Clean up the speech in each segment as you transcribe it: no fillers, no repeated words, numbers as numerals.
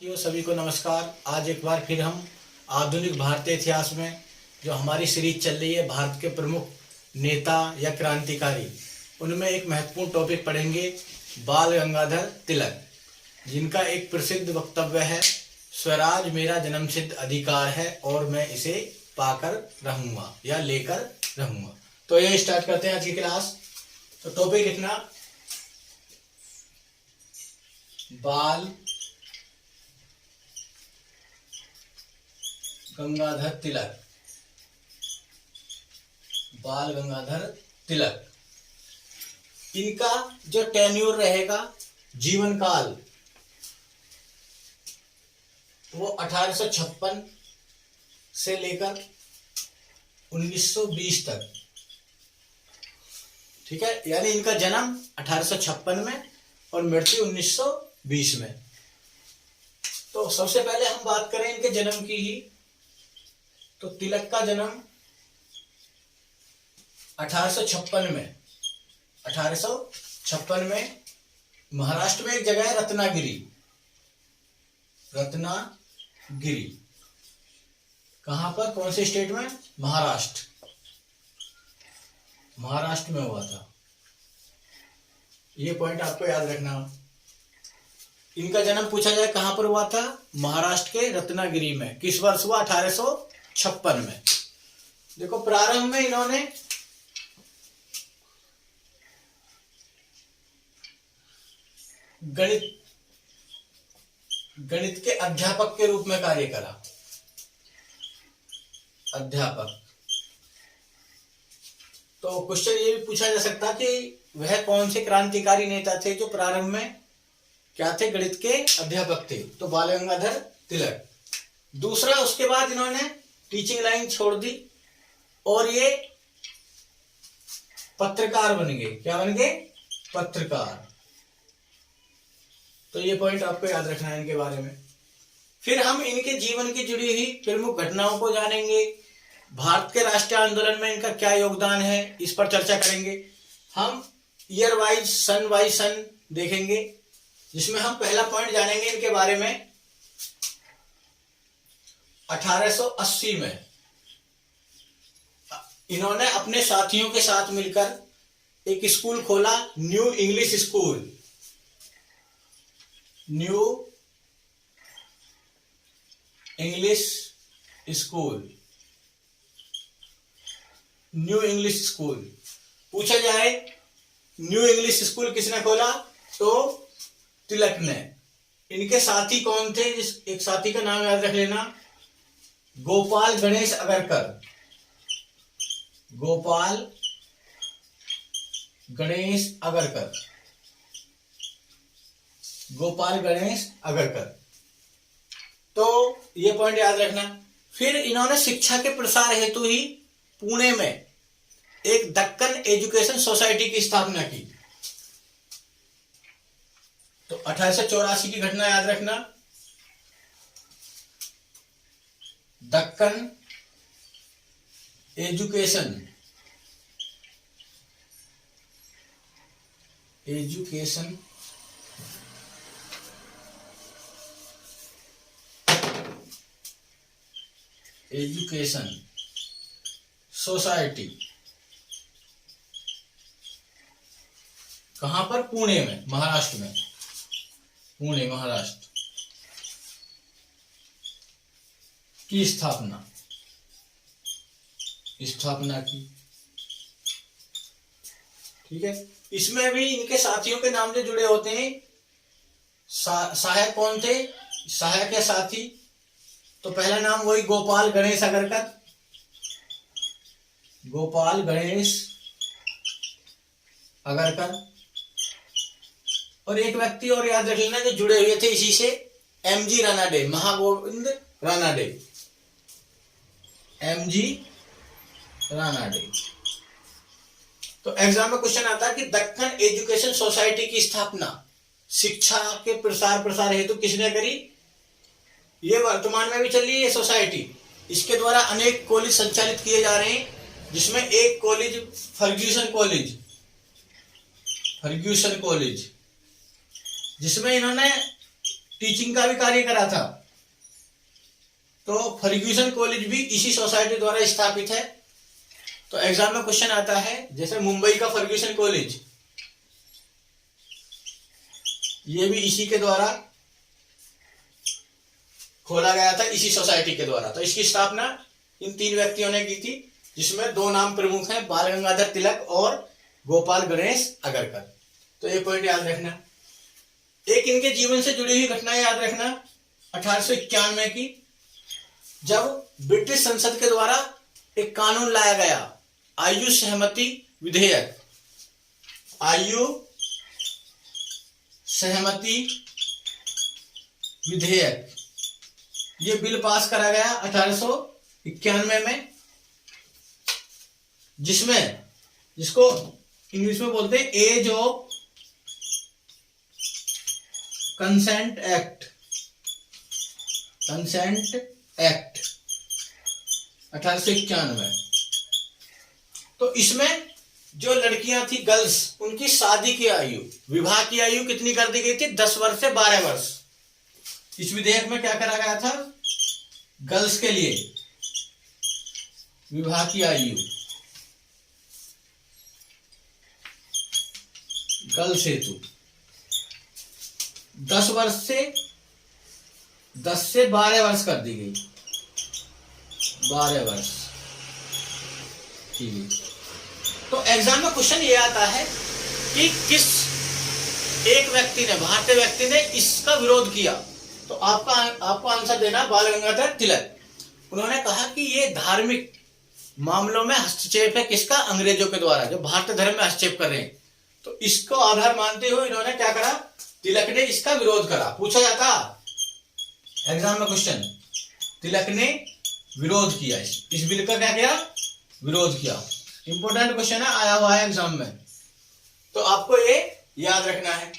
सभी को नमस्कार। आज एक बार फिर हम आधुनिक भारतीय इतिहास में जो हमारी सीरीज चल रही है भारत के प्रमुख नेता या क्रांतिकारी, उनमें एक महत्वपूर्ण टॉपिक पढ़ेंगे बाल गंगाधर तिलक, जिनका एक प्रसिद्ध वक्तव्य है, स्वराज मेरा जन्मसिद्ध अधिकार है और मैं इसे पाकर रहूंगा या लेकर रहूंगा। तो ये स्टार्ट करते हैं आज की क्लास। तो टॉपिक लिखना, बाल गंगाधर तिलक। बाल गंगाधर तिलक, इनका जो टेन्योर रहेगा, जीवन काल, वो 1856 से लेकर 1920 तक। ठीक है, यानी इनका जन्म 1856 में और मृत्यु 1920 में। तो सबसे पहले हम बात करें इनके जन्म की ही, तो तिलक का जन्म 1856 में, 1856 में महाराष्ट्र में एक जगह है रत्नागिरी। रत्नागिरी कहां पर, कौन से स्टेट में? महाराष्ट्र। महाराष्ट्र में हुआ था। ये पॉइंट आपको याद रखना। इनका जन्म पूछा जाए कहां पर हुआ था, महाराष्ट्र के रत्नागिरी में। किस वर्ष हुआ? 1856 में। देखो, प्रारंभ में इन्होंने गणित के अध्यापक के रूप में कार्य करा। अध्यापक। तो क्वेश्चन ये भी पूछा जा सकता कि वह कौन से क्रांतिकारी नेता थे जो प्रारंभ में क्या थे? गणित के अध्यापक थे। तो बाल गंगाधर तिलक। दूसरा, उसके बाद इन्होंने टीचिंग लाइन छोड़ दी और ये पत्रकार बन गए। क्या बन गए? पत्रकार। तो ये पॉइंट आपको याद रखना है इनके बारे में। फिर हम इनके जीवन की जुड़ी हुई प्रमुख घटनाओं को जानेंगे। भारत के राष्ट्रीय आंदोलन में इनका क्या योगदान है, इस पर चर्चा करेंगे। हम ईयर वाइज, सन वाइज सन देखेंगे, जिसमें हम पहला पॉइंट जानेंगे इनके बारे में। 1880 में इन्होंने अपने साथियों के साथ मिलकर एक स्कूल खोला, new English school. New English school. New English school पूछा जाए, न्यू इंग्लिश स्कूल किसने खोला? तो तिलक ने। इनके साथी कौन थे? एक साथी का नाम याद रख लेना, गोपाल गणेश अगरकर। गोपाल गणेश अगरकर। गोपाल गणेश अगरकर। तो ये पॉइंट याद रखना। फिर इन्होंने शिक्षा के प्रसार हेतु ही पुणे में एक दक्कन एजुकेशन सोसाइटी की स्थापना की। तो 1884 की घटना याद रखना, दक्कन एजुकेशन सोसाइटी। कहां पर? पुणे में, महाराष्ट्र में। पुणे, महाराष्ट्र की स्थापना की। ठीक है, इसमें भी इनके साथियों के नाम जो जुड़े होते हैं। सहायक कौन थे? सहायक या साथी, तो पहला नाम वही गोपाल गणेश अगरकर। गोपाल गणेश अगरकर। और एक व्यक्ति और याद रख लेना जो जुड़े हुए थे इसी से, एमजी रानाडे, महागोविंद रानाडे। एमजी रानाडे। तो एग्जाम में क्वेश्चन आता है कि दक्कन एजुकेशन सोसाइटी की स्थापना शिक्षा के प्रसार हेतु किसने करी? ये वर्तमान में भी चल रही है सोसाइटी। इसके द्वारा अनेक कॉलेज संचालित किए जा रहे हैं, जिसमें एक कॉलेज फर्ग्यूसन कॉलेज, जिसमें इन्होंने टीचिंग का भी कार्य करा था। तो फर्ग्यूसन कॉलेज भी इसी सोसाइटी द्वारा स्थापित है। तो एग्जाम में क्वेश्चन आता है, जैसे मुंबई का फर्ग्यूसन कॉलेज, ये भी इसी के द्वारा खोला गया था, इसी सोसाइटी के द्वारा। तो इसकी स्थापना इन 3 व्यक्तियों ने की थी, जिसमें 2 नाम प्रमुख हैं, बाल गंगाधर तिलक और गोपाल गणेश अगरकर। तो ये पॉइंट याद रखना। एक इनके जीवन से जुड़ी हुई घटना याद रखना 1891 की, जब ब्रिटिश संसद के द्वारा एक कानून लाया गया, आयु सहमति विधेयक। आयु सहमति विधेयक, ये बिल पास करा गया 1891 में, जिसको इंग्लिश में बोलते हैं age of consent act. Consent act 1891। तो इसमें जो लड़कियां थी गर्ल्स, उनकी शादी की आयु, विवाह की आयु कितनी कर दी गई थी? 10 वर्ष से 12 वर्ष। इस विधेयक में क्या करा गया था? गर्ल्स के लिए विवाह की आयु, गर्ल्स हेतु 10 से 12 वर्ष कर दी गई। 12 वर्ष, ठीक है। तो एग्जाम में क्वेश्चन ये आता है कि किस एक व्यक्ति ने, भारतीय व्यक्ति ने इसका विरोध किया। तो आपको आंसर देना बाल गंगाधर तिलक। उन्होंने कहा कि ये धार्मिक मामलों में हस्तक्षेप है, किसका? अंग्रेजों के द्वारा, जो भारतीय धर्म में हस्तक्षेप कर रहे हैं। तो इसको आधार मानते हुए इन्होंने क्या करा? तिलक ने इसका विरोध करा। पूछा जाता एग्जाम में क्वेश्चन, तिलक ने विरोध किया, इस बिल का क्या किया? विरोध किया। इंपॉर्टेंट क्वेश्चन है, आया हुआ है एग्जाम में, तो आपको ये याद रखना है।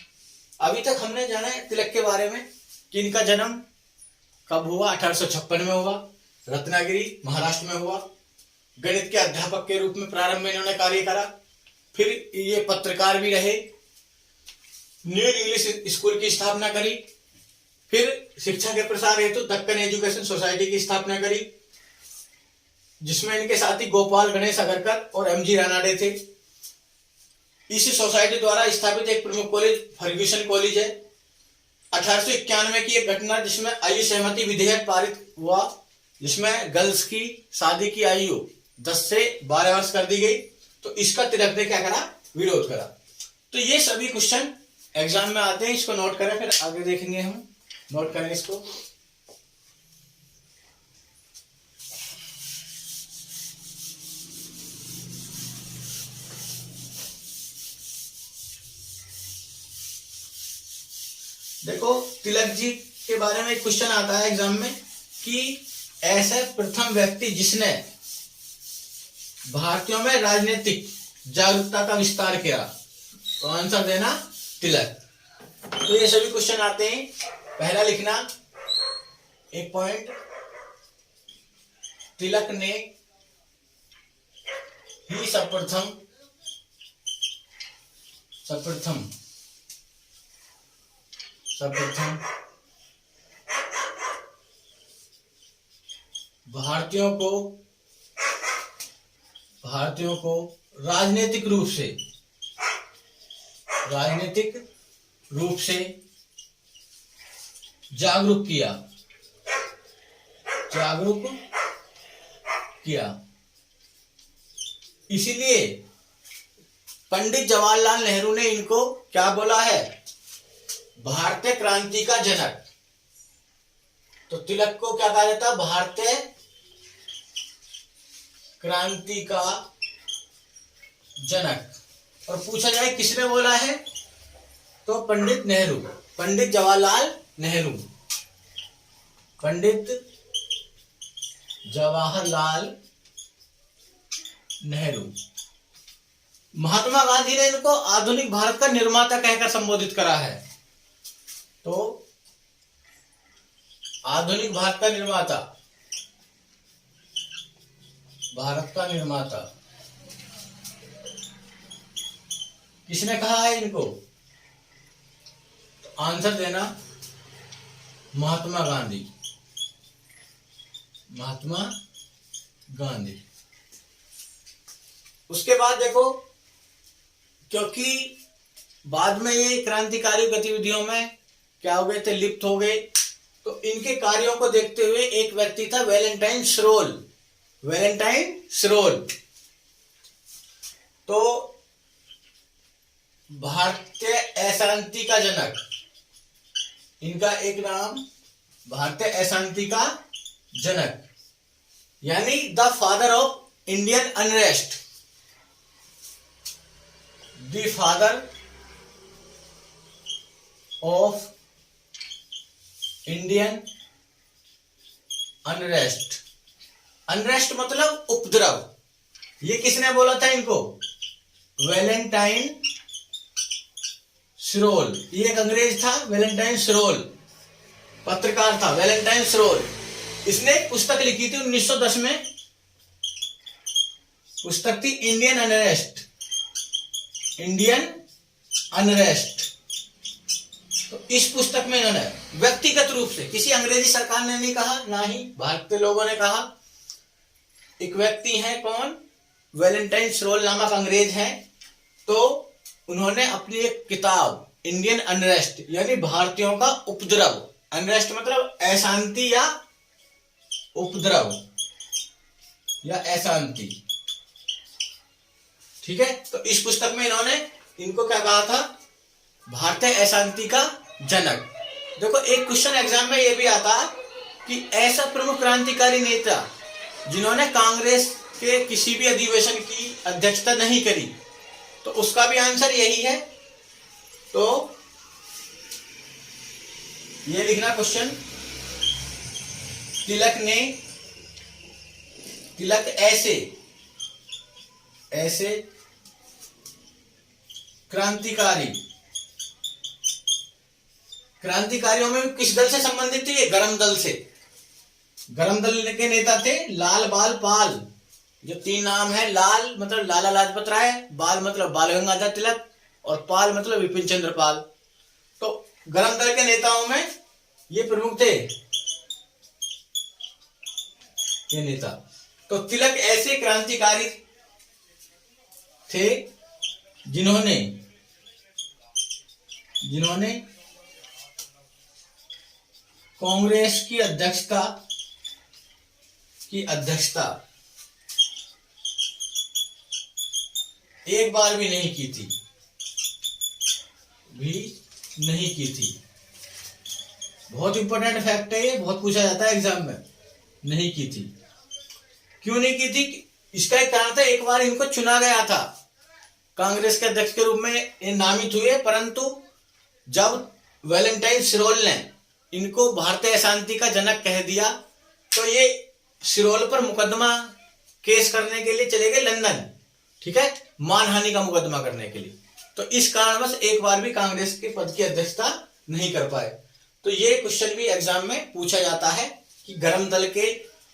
अभी तक हमने जाना है तिलक के बारे में कि इनका जन्म कब हुआ? 1856 में हुआ, रत्नागिरी महाराष्ट्र में हुआ। गणित के अध्यापक के रूप में प्रारंभ में इन्होंने कार्य करा, फिर ये पत्रकार भी रहे, न्यू इंग्लिश स्कूल की स्थापना करी, फिर शिक्षा के प्रसार हेतु दक्कन एजुकेशन सोसाइटी की स्थापना करी, जिसमें इनके साथी गोपाल गणेश अगरकर और एमजी रानाडे थे। इसी सोसाइटी द्वारा स्थापित एक प्रमुख कॉलेज फर्ग्यूसन कॉलेज है। 1891 की एक घटना जिसमें आयु सहमति विधेयक पारित हुआ, जिसमें गर्ल्स की शादी की आयु 10 से 12 वर्ष कर दी गई। तो इसका तिलक ने क्या करा? विरोध करा। तो ये सभी क्वेश्चन एग्जाम में आते हैं, इसको नोट करें, फिर आगे देखेंगे हम। नोट करें इसको। देखो, तिलक जी के बारे में एक क्वेश्चन आता है एग्जाम में कि ऐसे प्रथम व्यक्ति जिसने भारतीयों में राजनीतिक जागरूकता का विस्तार किया। तो आंसर देना तिलक। तो ये सभी क्वेश्चन आते हैं। पहला लिखना एक पॉइंट, तिलक ने ही सर्वप्रथम भारतीयों को राजनीतिक रूप से जागरूक किया। इसीलिए पंडित जवाहरलाल नेहरू ने इनको क्या बोला है? भारतीय क्रांति का जनक। तो तिलक को क्या कहा जाता है? भारतीय क्रांति का जनक। और पूछा जाए किसने बोला है, तो पंडित नेहरू, पंडित जवाहरलाल नेहरू। पंडित जवाहरलाल नेहरू। महात्मा गांधी ने इनको आधुनिक भारत का निर्माता कहकर संबोधित करा है। तो आधुनिक भारत का निर्माता, भारत का निर्माता किसने कहा है इनको? तो आंसर देना महात्मा गांधी। महात्मा गांधी। उसके बाद देखो, क्योंकि बाद में ये क्रांतिकारी गतिविधियों में क्या हो गए थे, लिप्त हो गए, तो इनके कार्यों को देखते हुए एक व्यक्ति था वैलेंटाइन सरोल। वैलेंटाइन सरोल तो भारतीय अशांति का जनक, इनका एक नाम भारतीय अशांति का जनक, यानी the father of Indian unrest. The father of Indian unrest. Unrest मतलब उपद्रव। ये किसने बोला था इनको? वैलेंटाइन सरोल। ये एक अंग्रेज था, वैलेंटाइन सरोल, पत्रकार था वैलेंटाइन सरोल। इसने एक पुस्तक लिखी थी 1910 में, पुस्तक थी इंडियन अनरेस्ट। Indian unrest. तो इस पुस्तक में इन्होंने व्यक्तिगत रूप से, किसी अंग्रेजी सरकार ने नहीं कहा, ना ही भारतीय लोगों ने कहा, एक व्यक्ति है, कौन? वैलेंटाइन सरोल नामक अंग्रेज हैं। तो उन्होंने अपनी एक किताब इंडियन अनरेस्ट, यानी भारतीयों का उपद्रव, अनरेस्ट मतलब अशांति या उपद्रव या अशांति, ठीक है। तो इस पुस्तक में इन्होंने इनको क्या कहा था? भारतीय अशांति का जनक। देखो, एक क्वेश्चन एग्जाम में ये भी आता कि ऐसा प्रमुख क्रांतिकारी नेता जिन्होंने कांग्रेस के किसी भी अधिवेशन की अध्यक्षता नहीं करी, तो उसका भी आंसर यही है। तो ये लिखना क्वेश्चन, तिलक ऐसे क्रांतिकारियों में किस दल से संबंधित थे? गरम दल से। गरम दल के नेता थे लाल, बाल, पाल। जो तीन नाम है, लाल मतलब लाला लाजपत राय, बाल मतलब बाल गंगाधर तिलक, और पाल मतलब विपिन चंद्र पाल। तो गरम दल के नेताओं में ये प्रमुख थे, ये नेता। तो तिलक ऐसे क्रांतिकारी थे जिन्होंने कांग्रेस की अध्यक्षता एक बार भी नहीं की थी। बहुत इंपॉर्टेंट फैक्ट है ये, बहुत पूछा जाता है एग्जाम में। नहीं की थी। क्यों नहीं की थी? इसका एक कारण था, एक बार इनको चुना गया था कांग्रेस के अध्यक्ष के रूप में, ये नामित हुए, परंतु जब वैलेंटाइन सरोल ने इनको भारतीय अशांति का जनक कह दिया, तो ये सरोल पर मुकदमा केस करने के लिए चले गए लंदन, ठीक है, मानहानि का मुकदमा करने के लिए। तो इस कारणवश एक बार भी कांग्रेस के पद की अध्यक्षता नहीं कर पाए। तो ये क्वेश्चन भी एग्जाम में पूछा जाता है कि गरम दल के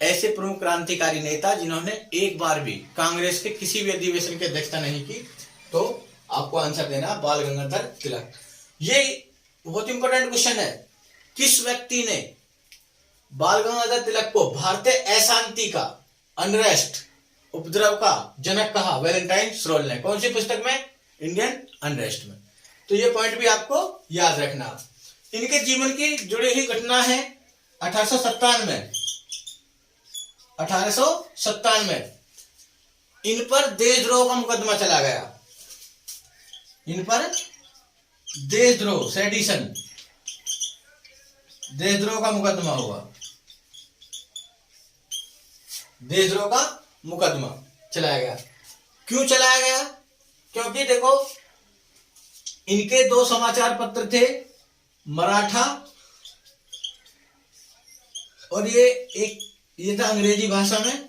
ऐसे प्रमुख क्रांतिकारी नेता जिन्होंने एक बार भी कांग्रेस के किसी भी अधिवेशन की अध्यक्षता नहीं की, तो आपको आंसर देना बाल गंगाधर तिलक। ये बहुत इंपॉर्टेंट क्वेश्चन है। किस व्यक्ति ने बाल गंगाधर तिलक को भारतीय अशांति का, अनरेस्ट, उपद्रव का जनक कहा? वैलेंटाइन सरोल ने। कौन सी पुस्तक में? इंडियन अनरेस्ट में। तो ये पॉइंट भी आपको याद रखना। इनके जीवन की जुड़ी हुई घटना है 1897 इन पर देशद्रोह का मुकदमा चला गया। इन पर देशद्रोह, सेडिशन, देशद्रोह का मुकदमा हुआ। देशद्रोह का मुकदमा चलाया गया। क्यों चलाया गया? क्योंकि देखो, इनके दो समाचार पत्र थे, मराठा और ये था अंग्रेजी भाषा में,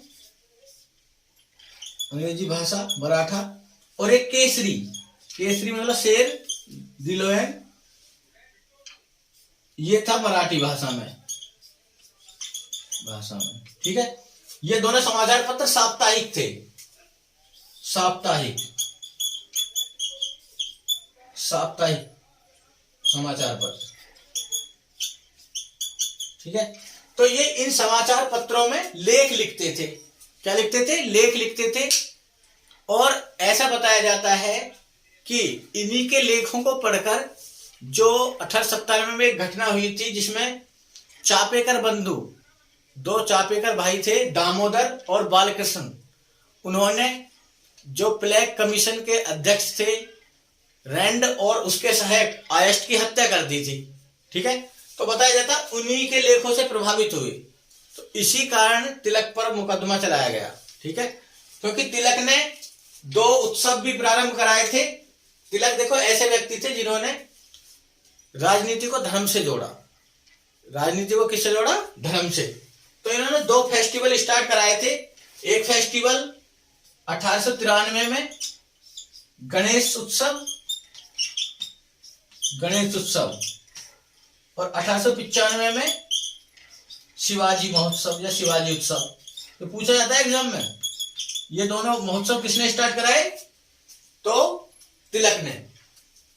अंग्रेजी भाषा मराठा, और एक केसरी। केसरी मतलब शेर, दिलोयन, ये था मराठी भाषा में, ठीक है। ये दोनों समाचार पत्र साप्ताहिक थे, साप्ताहिक समाचार पत्र। ठीक है। तो ये इन समाचार पत्रों में लेख लिखते थे। क्या लिखते थे? लेख लिखते थे। और ऐसा बताया जाता है कि इन्हीं के लेखों को पढ़कर जो 1897 में एक घटना हुई थी जिसमें चापेकर बंधु, दो चापेकर भाई थे, दामोदर और बालकृष्ण, उन्होंने जो प्लेग कमीशन के अध्यक्ष थे रैंड और उसके सहायक आयस्ट की हत्या कर दी थी। ठीक है। तो बताया जाता उन्हीं के लेखों से प्रभावित हुए, तो इसी कारण तिलक पर मुकदमा चलाया गया। ठीक है। क्योंकि तिलक ने दो उत्सव भी प्रारंभ कराए थे। तिलक देखो ऐसे व्यक्ति थे जिन्होंने राजनीति को धर्म से जोड़ा। राजनीति को किससे जोड़ा? धर्म से। तो इन्होंने दो फेस्टिवल स्टार्ट कराए थे। एक फेस्टिवल 1893 में गणेश उत्सव और 1895 में शिवाजी महोत्सव या शिवाजी उत्सव। तो पूछा जाता है एग्जाम में, ये दोनों महोत्सव किसने स्टार्ट कराए? तो तिलक ने।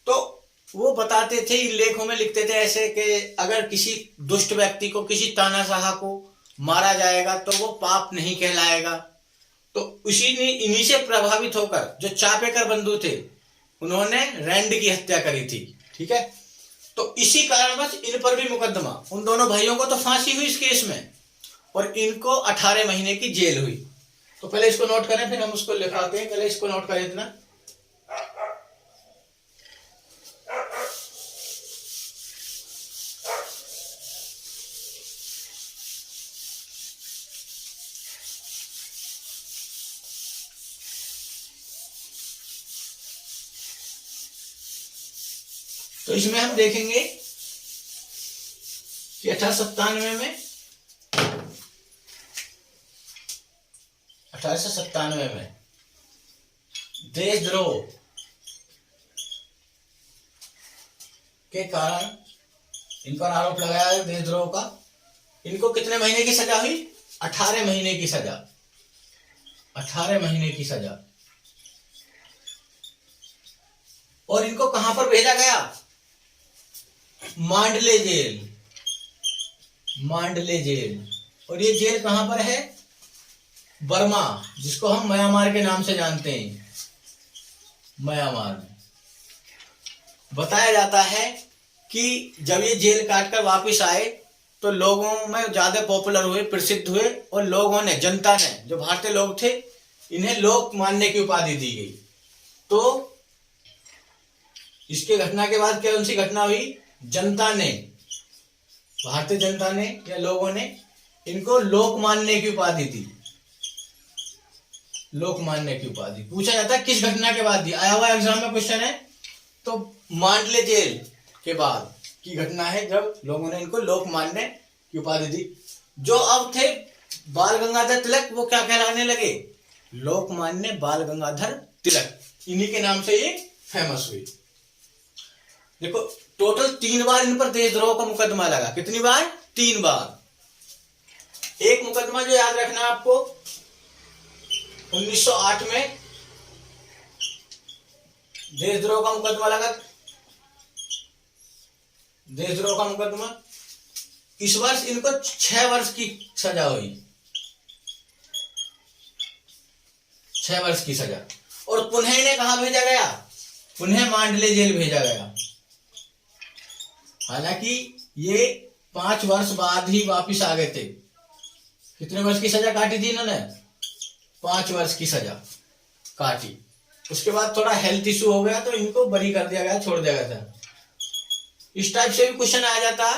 तो वो बताते थे, इन लेखों में लिखते थे ऐसे कि अगर किसी दुष्ट व्यक्ति को, किसी तानाशाह को मारा जाएगा तो वो पाप नहीं कहलाएगा। तो इन्हीं से प्रभावित होकर जो चापेकर बंधु थे उन्होंने रैंड की हत्या करी थी। ठीक है। तो इसी कारणवश इन पर भी मुकदमा, उन दोनों भाइयों को तो फांसी हुई इस केस में और इनको 18 महीने की जेल हुई। तो पहले इसको नोट करें, फिर हम उसको लिखाते हैं। पहले इसको नोट करें इतना। तो इसमें हम देखेंगे कि 1897 में देशद्रोह के कारण इन पर आरोप लगाया है देशद्रोह का। इनको कितने महीने की सजा हुई? 18 महीने की सजा। 18 महीने की सजा। और इनको कहां पर भेजा गया? मांडले जेल। मांडले जेल। और ये जेल कहां पर है? बर्मा, जिसको हम म्यांमार के नाम से जानते हैं, म्यांमार में। बताया जाता है कि जब ये जेल काटकर वापस आए तो लोगों में ज्यादा पॉपुलर हुए, प्रसिद्ध हुए, और लोगों ने, जनता ने, जो भारतीय लोग थे, इन्हें लोकमान्य की उपाधि दी गई। तो इसके घटना के बाद कौन सी घटना हुई? जनता ने, भारतीय जनता ने या लोगों ने इनको लोकमान्य की उपाधि दी। लोकमान्य की उपाधि पूछा जाता है किस घटना के बाद दी? आया हुआ एग्जाम में क्वेश्चन है। तो मांडले जेल के बाद की घटना है जब लोगों ने इनको लोकमान्य की उपाधि दी। जो अब थे बाल गंगाधर तिलक, वो क्या कहलाने लगे? लोकमान्य बाल गंगाधर तिलक। इन्हीं के नाम से ये फेमस हुई। देखो टोटल 3 बार इन पर देशद्रोह का मुकदमा लगा। कितनी बार? 3 बार। एक मुकदमा जो याद रखना आपको, 1908 में देशद्रोह का मुकदमा लगा। देशद्रोह का मुकदमा। इस वर्ष इनको 6 वर्ष की सजा हुई। 6 वर्ष की सजा। और पुनः इन्हें कहां भेजा गया? पुनः मांडले जेल भेजा गया। हालांकि ये 5 वर्ष बाद ही वापिस आ गए थे। कितने वर्ष की सजा काटी थी इन्होंने? 5 वर्ष की सजा काटी। उसके बाद थोड़ा हेल्थ इशू हो गया तो इनको बरी कर दिया गया, छोड़ दिया गया था। इस टाइप से भी क्वेश्चन आ जाता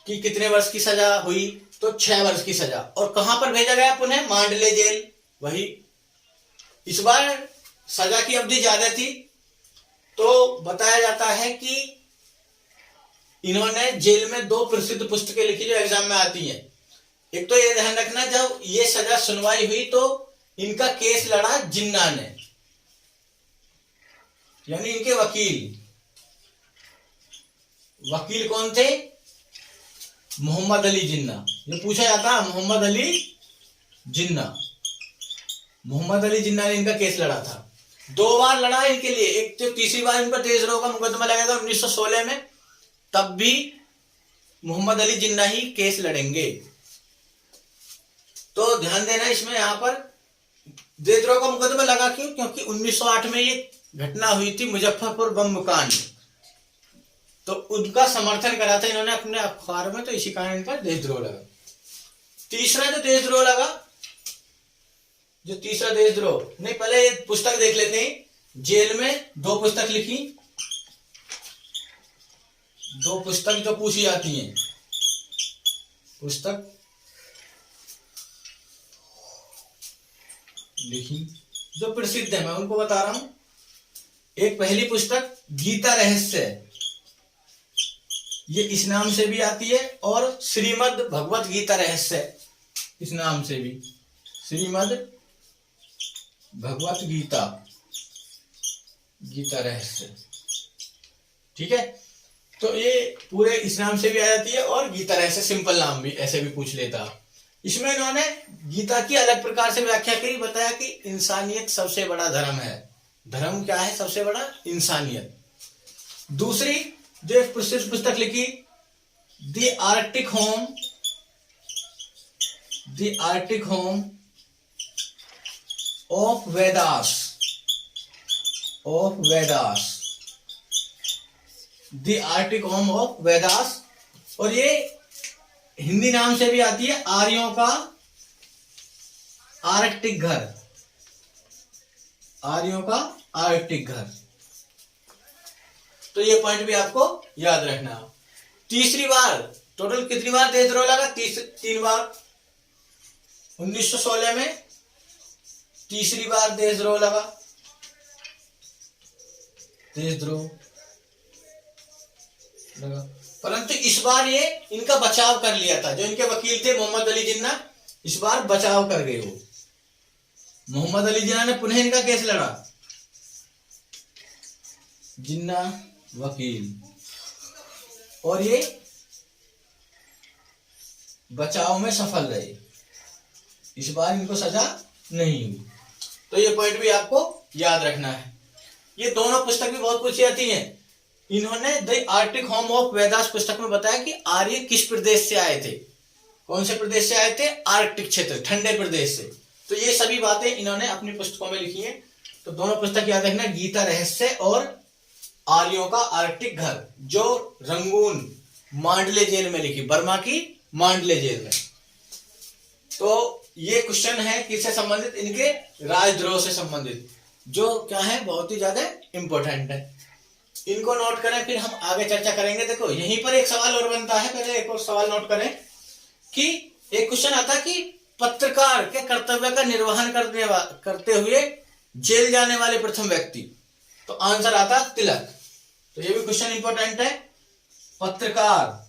कि कितने वर्ष की सजा हुई, तो 6 वर्ष की सजा। और कहां पर भेजा गया? पुनः मांडले जेल। वही इस बार सजा की अवधि ज्यादा थी। तो बताया जाता है कि इन्होंने जेल में 2 प्रसिद्ध पुस्तकें लिखी जो एग्जाम में आती हैं। एक तो ये ध्यान रखना, जब ये सजा सुनवाई हुई तो इनका केस लड़ा जिन्ना ने, यानी इनके वकील। वकील कौन थे? मोहम्मद अली जिन्ना। ये पूछा जाता, मोहम्मद अली जिन्ना। मोहम्मद अली जिन्ना ने इनका केस लड़ा था। 2 बार लड़ा इनके लिए। एक तो तीसरी बार इन पर देशद्रोह का मुकदमा लगा था 1916 में, तब भी मोहम्मद अली जिन्ना ही केस लड़ेंगे। तो ध्यान देना इसमें, यहां पर देशद्रोह का मुकदमा लगा क्यों? क्योंकि 1908 में ये घटना हुई थी मुजफ्फरपुर बम कांड, तो उनका समर्थन करा था इन्होंने अपने अखबार में, तो इसी कारण इन पर देशद्रोह लगा। तीसरा जो देशद्रोह लगा, जो तीसरा देशद्रोह, नहीं पहले ये पुस्तक देख लेते हैं। जेल में 2 पुस्तक लिखी, 2 पुस्तक जो पूछी जाती हैं, पुस्तक लिखी जो प्रसिद्ध है, मैं उनको बता रहा हूं। एक पहली पुस्तक गीता रहस्य, ये इस नाम से भी आती है, और श्रीमद् भगवत गीता रहस्य इस नाम से भी, श्रीमद् भगवत गीता, गीता रहस्य, ठीक है। तो ये पूरे इस नाम से भी आ जाती है, और गीता रहस्य सिंपल नाम भी ऐसे भी पूछ लेता। इसमें इन्होंने गीता की अलग प्रकार से व्याख्या करी, बताया कि इंसानियत सबसे बड़ा धर्म है। धर्म क्या है? सबसे बड़ा इंसानियत। दूसरी जो एक प्रसिद्ध पुस्तक लिखी, the Arctic home, the Arctic home of Vedas, of Vedas, the Arctic home of Vedas, और ये हिंदी नाम से भी आती है आर्यों का आर्कटिक घर, आर्यों का आर्कटिक घर। तो ये पॉइंट भी आपको याद रखना। तीसरी बार, टोटल कितनी बार देशद्रोह लगा? 3 बार। 1916 में तीसरी बार देशद्रोह लगा, देशद्रोह लगा, परंतु इस बार ये इनका बचाव कर लिया था। जो इनके वकील थे मोहम्मद अली जिन्ना, इस बार बचाव कर गए वो। मोहम्मद अली जिन्ना ने पुनः इनका केस लड़ा, जिन्ना वकील, और ये बचाव में सफल रहे। इस बार इनको सजा नहीं हुई। तो ये पॉइंट भी आपको याद रखना है। ये दोनों पुस्तक भी बहुत पूछी जाती हैं। इन्होंने the Arctic home of Vedas पुस्तक में बताया कि आर्य किस प्रदेश से आए थे, कौन से प्रदेश से आए थे? आर्कटिक क्षेत्र, ठंडे प्रदेश से। तो ये सभी बातें इन्होंने अपनी पुस्तकों में लिखी हैं। तो दोनों पुस्तक याद रखना, गीता रहस्य और आर्यों का आर्कटिक घर, जो रंगून मांडले जेल में लिखी, बर्मा की मांडले जेल में। तो ये क्वेश्चन है किससे संबंधित? इनके राजद्रोह से संबंधित, जो क्या है बहुत ही ज्यादा इंपॉर्टेंट है। इनको नोट करें, फिर हम आगे चर्चा करेंगे। देखो यहीं पर एक सवाल और बनता है, पहले एक और सवाल नोट करें कि एक क्वेश्चन आता कि पत्रकार के कर्तव्य का निर्वहन करते हुए जेल जाने वाले प्रथम व्यक्ति, तो आंसर आता तिलक। तो ये भी क्वेश्चन इंपॉर्टेंट है। पत्रकार,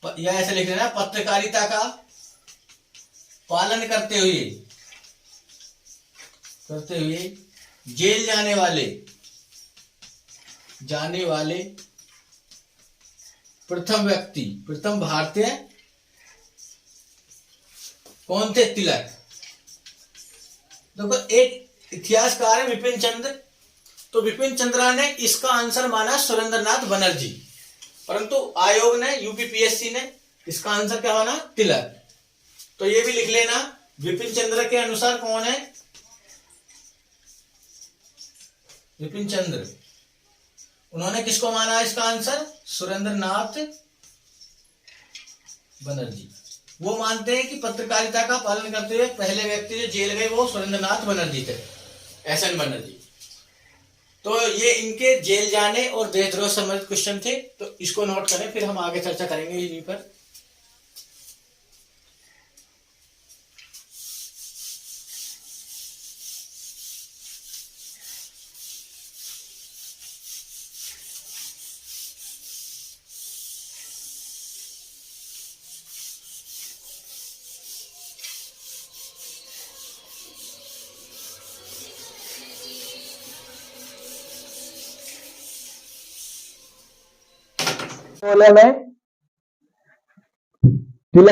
या ऐसे लिख लेना, पत्रकारिता का पालन करते हुए जेल जाने वाले प्रथम व्यक्ति, प्रथम भारतीय कौन थे? तिलक। देखो एक इतिहासकार है विपिन चंद्र, तो विपिन चंद्रा ने इसका आंसर माना सुरेंद्रनाथ बनर्जी, परंतु आयोग ने, यूपीपीएससी ने इसका आंसर क्या माना? तिलक। तो ये भी लिख लेना, विपिन चंद्र के अनुसार कौन है? विपिन चंद्र। उन्होंने किसको माना इसका आंसर? सुरेंद्रनाथ बनर्जी। वो मानते हैं कि पत्रकारिता का पालन करते हुए पहले व्यक्ति जो जेल गए वो सुरेंद्रनाथ बनर्जी थे, एसएन बनर्जी। तो ये इनके जेल जाने और देशद्रोह संबंधित क्वेश्चन थे। तो इसको नोट करें, फिर हम आगे चर्चा करेंगे इन्हीं पर।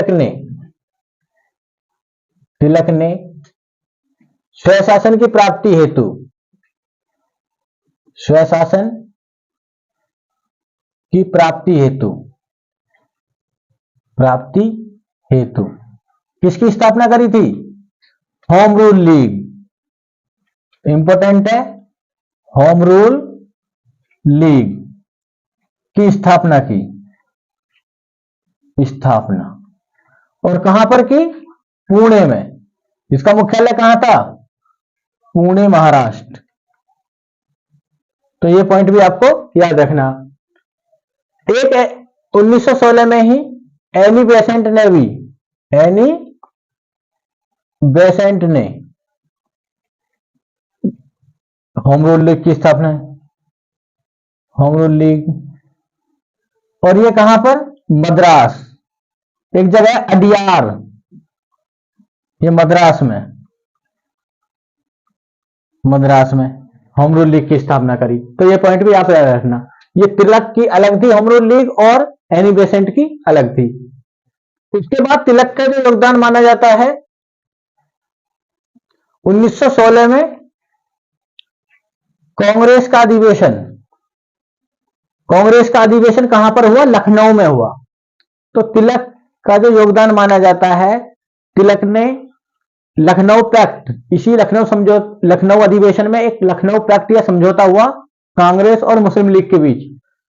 में तिलक ने स्वशासन की प्राप्ति हेतु प्राप्ति हेतु किसकी स्थापना करी थी? Home rule league. इंपॉर्टेंट है, होम रूल लीग की स्थापना की। स्थापना और कहां पर की? पुणे में। इसका मुख्यालय कहां था? पुणे, महाराष्ट्र। तो ये पॉइंट भी आपको याद रखना। एक 1916 में ही एनी बेसेंट ने भी, एनी बेसेंट ने होम रूल लीग की स्थापना है। होम रूल लीग, और ये कहां पर? मद्रास। एक जगह है अडियार, ये मद्रास में, मद्रास में होम रूल लीग की स्थापना करी। तो ये पॉइंट भी आप याद रखना। ये तिलक की अलग थी होम रूल लीग और एनी बेसेंट की अलग थी। उसके बाद तिलक का जो योगदान माना जाता है 1916 में कांग्रेस का अधिवेशन। कांग्रेस का अधिवेशन कहां पर हुआ? लखनऊ में हुआ। तो तिलक का जो योगदान माना जाता है, तिलक ने लखनऊ पैक्ट, इसी लखनऊ अधिवेशन में एक लखनऊ पैक्ट या समझौता हुआ कांग्रेस और मुस्लिम लीग के बीच।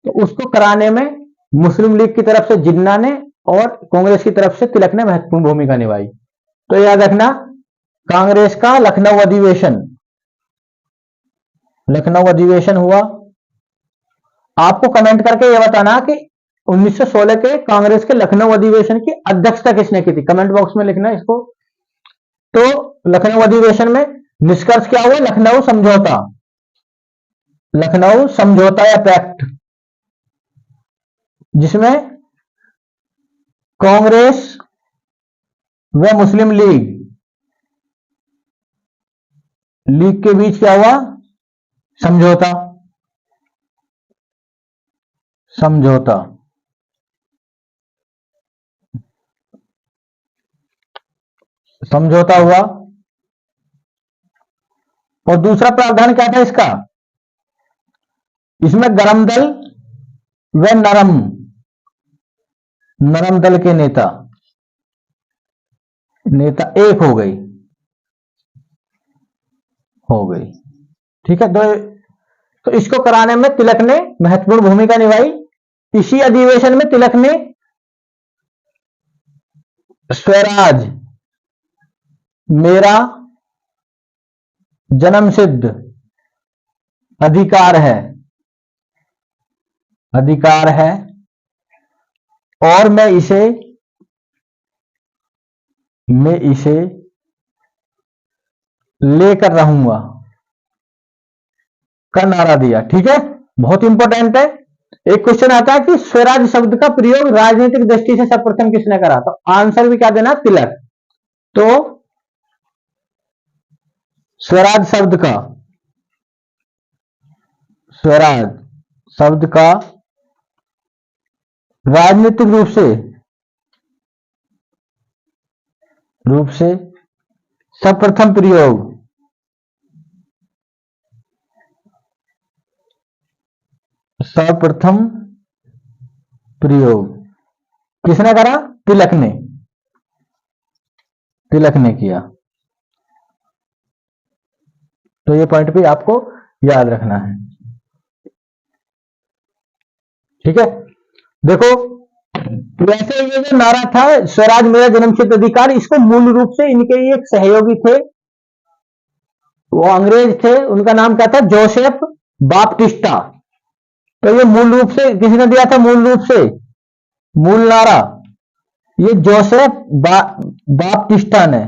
तो उसको कराने में मुस्लिम लीग की तरफ से जिन्ना ने और कांग्रेस की तरफ से तिलक ने महत्वपूर्ण भूमिका निभाई। तो याद रखना, कांग्रेस का लखनऊ अधिवेशन, लखनऊ अधिवेशन हुआ। आपको कमेंट करके यह बताना कि 1916 के कांग्रेस के लखनऊ अधिवेशन की अध्यक्षता किसने की थी, कमेंट बॉक्स में लिखना इसको। तो लखनऊ अधिवेशन में निष्कर्ष क्या हुआ? लखनऊ समझौता, लखनऊ समझौता या पैक्ट, जिसमें कांग्रेस व मुस्लिम लीग के बीच क्या हुआ? समझौता, समझौता। समझौता हुआ। और दूसरा प्रावधान क्या था इसका? इसमें गरम दल व नरम दल के नेता एक हो गई। ठीक है। तो इसको कराने में तिलक ने महत्वपूर्ण भूमिका निभाई। इसी अधिवेशन में तिलक ने स्वराज मेरा जन्मसिद्ध अधिकार है और मैं इसे लेकर रहूंगा का नारा दिया। ठीक है, बहुत इंपॉर्टेंट है। एक क्वेश्चन आता है कि स्वराज शब्द का प्रयोग राजनीतिक दृष्टि से सर्वप्रथम किसने करा? तो आंसर भी क्या देना? तिलक। तो स्वराज शब्द का राजनीतिक रूप से सर्वप्रथम प्रयोग किसने करा? तिलक ने किया। तो ये पॉइंट भी आपको याद रखना है। ठीक है, देखो वैसे ये जो नारा था स्वराज मेरा जन्मसिद्ध अधिकार, इसको मूल रूप से इनके एक सहयोगी थे, वो अंग्रेज थे, उनका नाम क्या था? जोसेफ बाप्टिस्टा। तो ये मूल रूप से किसने दिया था? मूल नारा ये जोसेफ बाप्टिस्टा ने,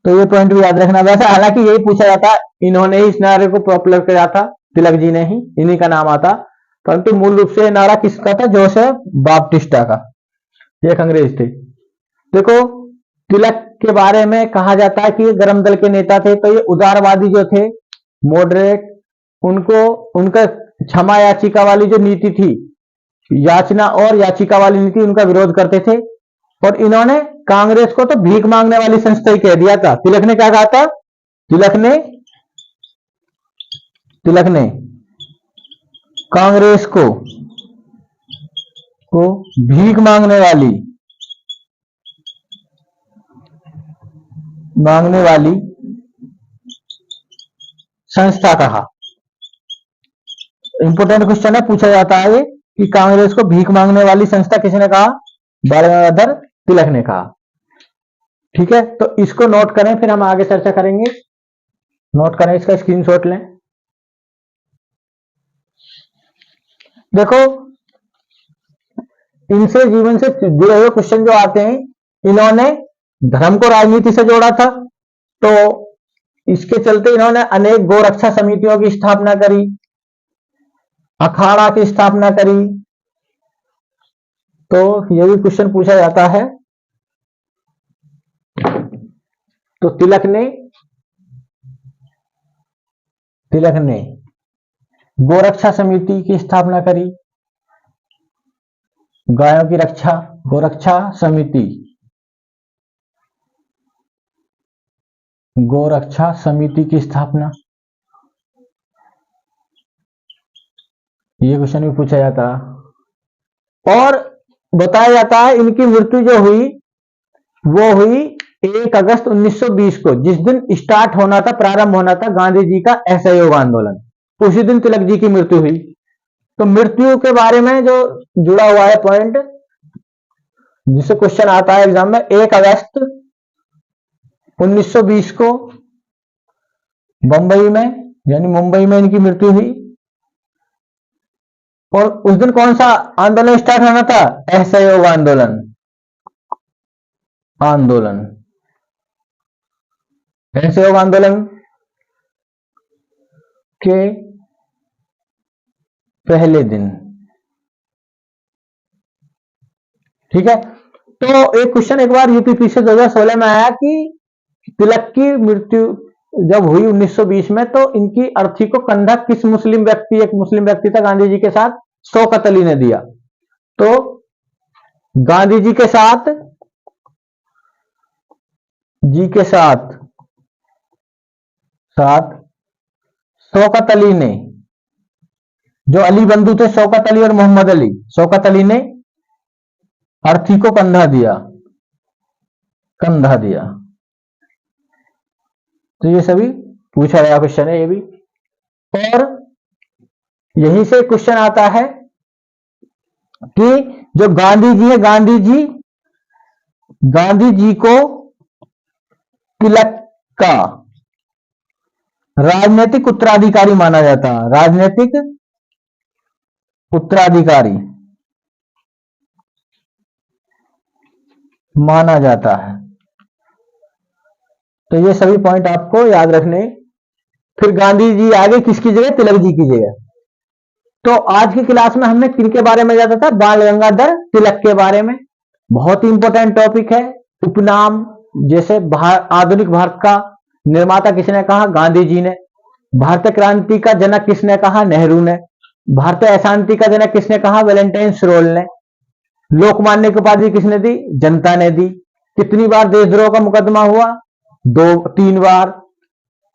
तो ये पॉइंट भी याद रखना। वैसे हालांकि यही पूछा जाता, इन्होंने ही इस नारे को पॉपुलर किया था, तिलक जी ने ही, इन्हीं का नाम आता, परंतु मूल रूप से नारा किसका था? जोसेफ बाप्टिस्टा का, ये एक अंग्रेज थे। देखो तिलक के बारे में कहा जाता है कि ये गरम दल के नेता थे। तो ये उदारवादी जो थे, मॉडरेट, उनका क्षमा याचिका वाली जो नीति थी, याचना और याचिका वाली नीति, उनका विरोध करते थे। और इन्होंने कांग्रेस को तो भीख मांगने वाली संस्था ही कह दिया था। तिलक ने क्या कहा था? तिलक ने कांग्रेस को भीख मांगने वाली संस्था कहा। इंपोर्टेंट क्वेश्चन है, पूछा जाता है कि कांग्रेस को भीख मांगने वाली संस्था किसने कहा? बाल गंगाधर तिलक ने कहा। ठीक है, तो इसको नोट करें, फिर हम आगे चर्चा करेंगे। नोट करें, इसका स्क्रीनशॉट लें। देखो, इनसे जीवन से जुड़े हुए क्वेश्चन जो आते हैं, इन्होंने धर्म को राजनीति से जोड़ा था, तो इसके चलते इन्होंने अनेक गोरक्षा समितियों की स्थापना करी, अखाड़ा की स्थापना करी। तो यह भी क्वेश्चन पूछा जाता है। तो तिलक ने गोरक्षा समिति की स्थापना करी, गायों की रक्षा, गोरक्षा समिति की स्थापना। ये क्वेश्चन भी पूछा जाता है। और बताया जाता है इनकी मृत्यु जो हुई वो हुई 1 अगस्त 1920 को, जिस दिन स्टार्ट होना था, प्रारंभ होना था गांधी जी का असहयोग आंदोलन, उसी दिन तिलक जी की मृत्यु हुई। तो मृत्यु के बारे में जो जुड़ा हुआ है पॉइंट, जिससे क्वेश्चन आता है एग्जाम में, 1 अगस्त 1920 को बंबई में यानी मुंबई में इनकी मृत्यु हुई। और उस दिन कौन सा आंदोलन स्टार्ट होना था? असहयोग आंदोलन। असहयोग आंदोलन के पहले दिन। ठीक है, तो एक क्वेश्चन एक बार यूपीपी से 2016 में आया कि तिलक की मृत्यु जब हुई 1920 में, तो इनकी अर्थी को कंधा किस मुस्लिम व्यक्ति, एक मुस्लिम व्यक्ति था गांधी जी के साथ, शौकत अली ने दिया। तो गांधी जी के साथ शौकत अली ने, जो अली बंधु थे, शौकत अली और मोहम्मद अली, शौकत अली ने अर्थी को कंधा दिया। तो ये सभी पूछा गया क्वेश्चन है ये भी। और यहीं से क्वेश्चन आता है कि जो गांधी जी है, गांधी जी को तिलक का राजनीतिक उत्तराधिकारी माना जाता है। राजनीतिक उत्तराधिकारी माना जाता है। तो ये सभी पॉइंट आपको याद रखने। फिर गांधी जी आगे किसकी जगह? तिलक जी की जगह। तो आज की क्लास में हमने किनके बारे में जाना था? बाल गंगाधर तिलक के बारे में। बहुत ही इंपॉर्टेंट टॉपिक है। उपनाम, जैसे आधुनिक भारत का निर्माता किसने कहा? गांधी जी ने। भारतीय क्रांति का जनक किसने कहा? नेहरू ने। भारतीय अशांति का जनक किसने कहा? वैलेंटाइन स्रोल ने। लोकमान्य की उपाधि किसने दी? जनता ने दी। कितनी बार देशद्रोह का मुकदमा हुआ? 3 बार।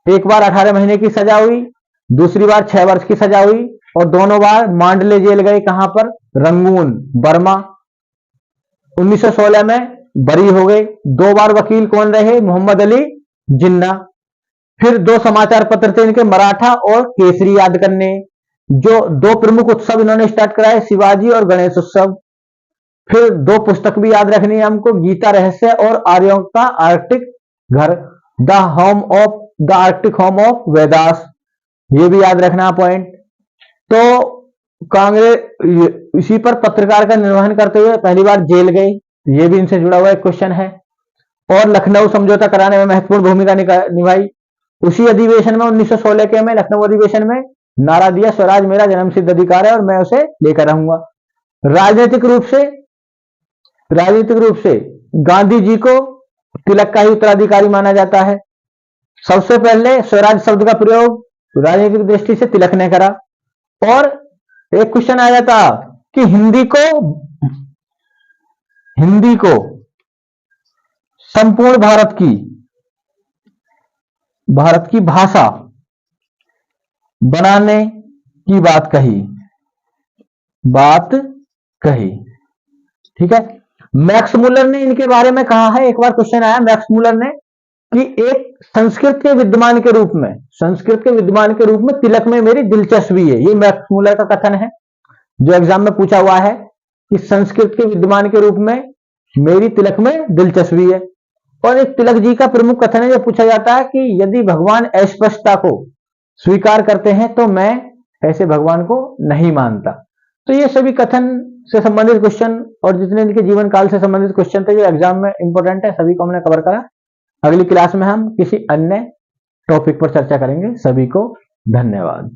एक बार 18 महीने की सजा हुई, दूसरी बार 6 वर्ष की सजा हुई, और दोनों बार मांडले जेल गए। कहां पर? Rangoon, Burma. 1916 में बरी हो गए। 2 बार वकील कौन रहे? मोहम्मद अली जिन्ना। फिर 2 समाचार पत्र थे इनके, मराठा और केसरी याद करने। जो 2 प्रमुख उत्सव इन्होंने स्टार्ट कराए, शिवाजी और गणेश उत्सव। फिर 2 पुस्तक भी याद रखनी है हमको, गीता रहस्य और आर्यों का आर्कटिक घर, the Arctic home of Vedas. ये भी याद रखना पॉइंट। तो कांग्रेस इसी पर पत्रकार का निर्वहन करते हुए पहली बार जेल गए, ये भी इनसे जुड़ा हुआ एक क्वेश्चन है। और लखनऊ समझौता कराने में महत्वपूर्ण भूमिका निभाई। उसी अधिवेशन में 1916 के में लखनऊ अधिवेशन में नारा दिया, स्वराज मेरा जन्मसिद्ध अधिकार है और मैं उसे लेकर रहूंगा। राजनीतिक रूप से गांधी जी को तिलक का ही उत्तराधिकारी माना जाता है। सबसे पहले स्वराज शब्द का प्रयोग राजनीतिक दृष्टि से तिलक ने करा। और एक क्वेश्चन आ जाता कि हिंदी को संपूर्ण भारत की भाषा बनाने की बात कही बात कही। ठीक है, मैक्स मुलर ने इनके बारे में कहा है, एक बार क्वेश्चन आया मैक्स मुलर ने कि एक संस्कृत के विद्वान के रूप में, संस्कृत के विद्वान के रूप में तिलक में मेरी दिलचस्पी है। ये मैक्स मुलर का कथन है जो एग्जाम में पूछा हुआ है कि संस्कृत के विद्वान के रूप में मेरी तिलक में दिलचस्पी है। और एक तिलक जी का प्रमुख कथन है जो पूछा जाता है कि यदि भगवान अस्पष्टता को स्वीकार करते हैं तो मैं ऐसे भगवान को नहीं मानता। तो ये सभी कथन से संबंधित क्वेश्चन और जितने इनके जीवन काल से संबंधित क्वेश्चन थे जो एग्जाम में इंपॉर्टेंट है, सभी को हमने कवर करा। अगली क्लास में हम किसी अन्य टॉपिक पर चर्चा करेंगे। सभी को धन्यवाद।